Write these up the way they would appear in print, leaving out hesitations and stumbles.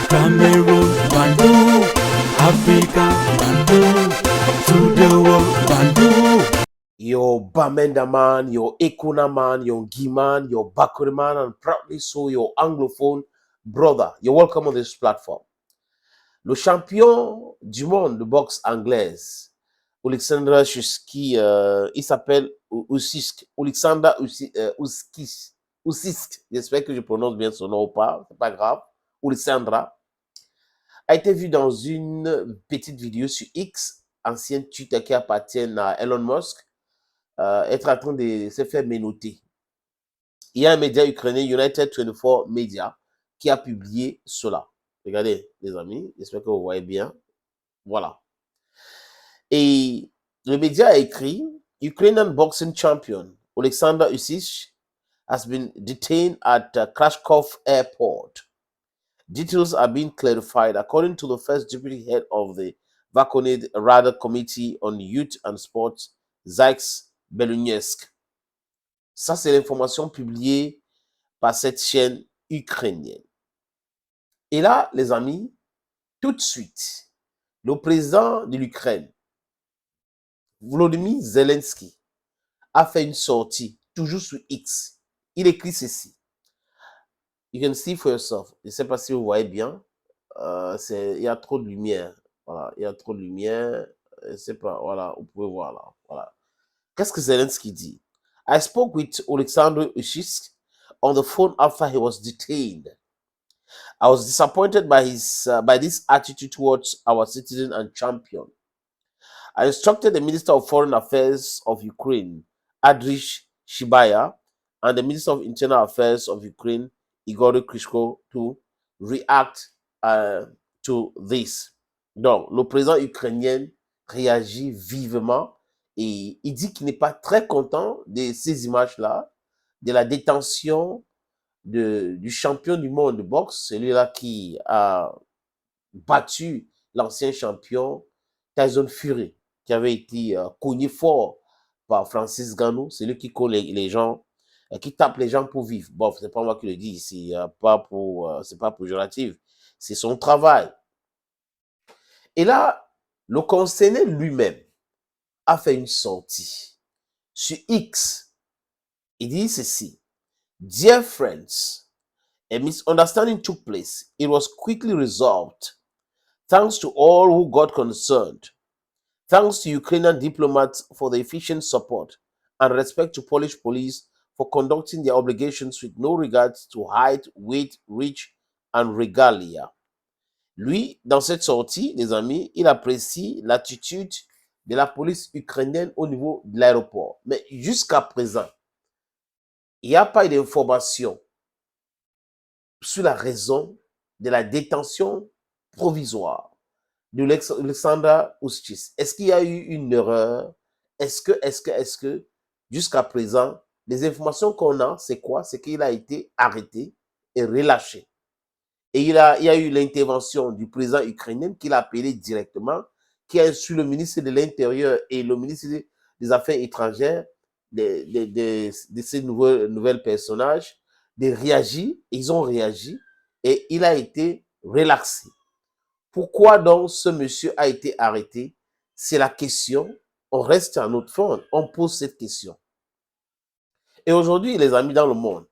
Cameroon, Bandung, Africa, Bandung, to the world, Bandung. Your Bamenda man, your Ekuna man, your Giman, your Bakuri man, and proudly so your Anglophone brother. You're welcome on this platform. Le champion du monde de boxe anglaise, Alexander Usyk, il s'appelle Usyk, Alexander Usyk, j'espère que je prononce bien son nom ou pas, c'est pas grave, Alexandra, a été vu dans une petite vidéo sur X, ancienne Twitter qui appartient à Elon Musk, être en train de se faire menotter. Il y a un média ukrainien, United 24 Media, qui a publié cela. Regardez, les amis, j'espère que vous voyez bien. Voilà. Et le média a écrit, Ukrainian boxing champion Alexander Usyk has been detained at Krashkov Airport. Details are being clarified according to the first deputy head of the Verkhovny Rada Committee on Youth and Sports, Zyks Belunyesk. Ça, c'est l'information publiée par cette chaîne ukrainienne. Et là, les amis, tout de suite, le président de l'Ukraine, Volodymyr Zelensky, a fait une sortie, toujours sur X. Il écrit ceci. You can see for yourself. Je ne sais pas si vous voyez bien. Il y a trop de lumière. Voilà, il y a trop de lumière. Je ne sais pas, voilà, vous pouvez voir là. Voilà. Qu'est-ce que Zelensky dit? I spoke with Alexander Usyk on the phone after he was detained. I was disappointed by this attitude towards our citizen and champion. I instructed the Minister of Foreign Affairs of Ukraine, Andriy Shibaya, and the Minister of Internal Affairs of Ukraine, Igor Kryshko, to react to this. Donc, le président ukrainien réagit vivement et il dit qu'il n'est pas très content de ces images-là, de la détention du champion du monde de boxe, celui-là qui a battu l'ancien champion Tyson Fury, qui avait été cogné fort par Francis Ngannou, c'est lui qui colle les gens, qui tape les gens pour vivre. Bon, c'est pas moi qui le dis, c'est pas péjoratif, c'est son travail. Et là, le concerné lui-même a fait une sortie sur X. Il dit ceci: Dear friends, a misunderstanding took place. It was quickly resolved. Thanks to all who got concerned. Thanks to Ukrainian diplomats for the efficient support, and respect to Polish police for conducting their obligations with no regards to height, weight, reach, and regalia. Lui, dans cette sortie, les amis, il apprécie l'attitude de la police ukrainienne au niveau de l'aéroport. Mais jusqu'à présent, il n'y a pas eu d'information sur la raison de la détention provisoire de Alexander Usyk. Est-ce qu'il y a eu une erreur? Est-ce que, jusqu'à présent, les informations qu'on a, c'est quoi? C'est qu'il a été arrêté et relâché. Et il y a eu l'intervention du président ukrainien qui l'a appelé directement, qui a instruit le ministre de l'Intérieur et le ministre des Affaires étrangères de ces nouvelles personnages de réagir. Ils ont réagi et il a été relaxé. Pourquoi donc ce monsieur a été arrêté? C'est la question. On reste à notre fond. On pose cette question. Et aujourd'hui, les amis dans le monde,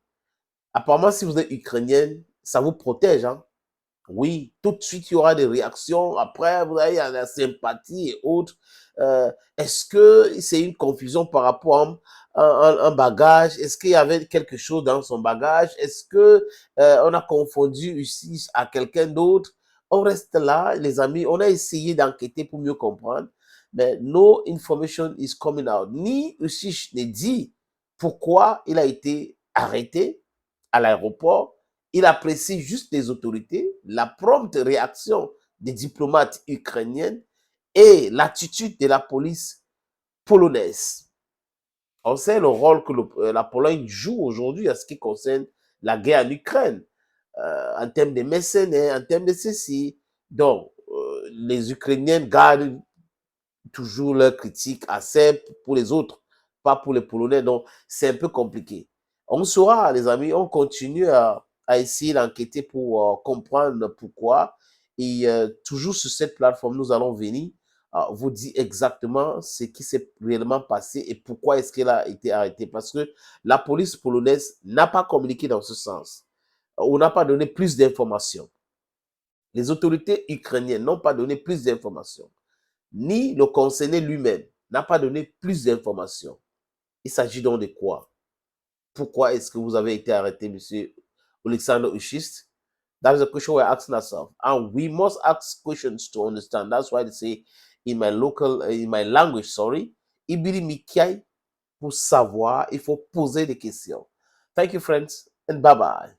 apparemment, si vous êtes ukrainienne, ça vous protège. Hein? Oui, tout de suite, il y aura des réactions. Après, vous avez la sympathie et autres. Est-ce que c'est une confusion par rapport à un bagage? Est-ce qu'il y avait quelque chose dans son bagage? Est-ce que on a confondu ici à quelqu'un d'autre? On reste là, les amis. On a essayé d'enquêter pour mieux comprendre. Mais no information is coming out. Ni Usyk ne dit pourquoi il a été arrêté à l'aéroport. Il apprécie juste les autorités, la prompte réaction des diplomates ukrainiens et l'attitude de la police polonaise. On sait le rôle que la Pologne joue aujourd'hui en ce qui concerne la guerre en Ukraine, en termes de mercenaires, en termes de ceci. Donc, les Ukrainiens gardent toujours leurs critiques assez pour les autres, pas pour les Polonais. Donc, c'est un peu compliqué. On saura, les amis, on continue à à essayer d'enquêter pour comprendre pourquoi. Et toujours sur cette plateforme, nous allons venir vous dire exactement ce qui s'est réellement passé et pourquoi est-ce qu'elle a été arrêtée. Parce que la police polonaise n'a pas communiqué dans ce sens. On n'a pas donné plus d'informations. Les autorités ukrainiennes n'ont pas donné plus d'informations. Ni le concerné lui-même n'a pas donné plus d'informations. Il s'agit donc de quoi? Pourquoi est-ce que vous avez été arrêté, monsieur Alexander Ushist? That is a question we're asking ourselves. And we must ask questions to understand. That's why they say in my language, Ibiri Mikai, pour savoir, il faut poser des questions. Thank you, friends, and bye-bye.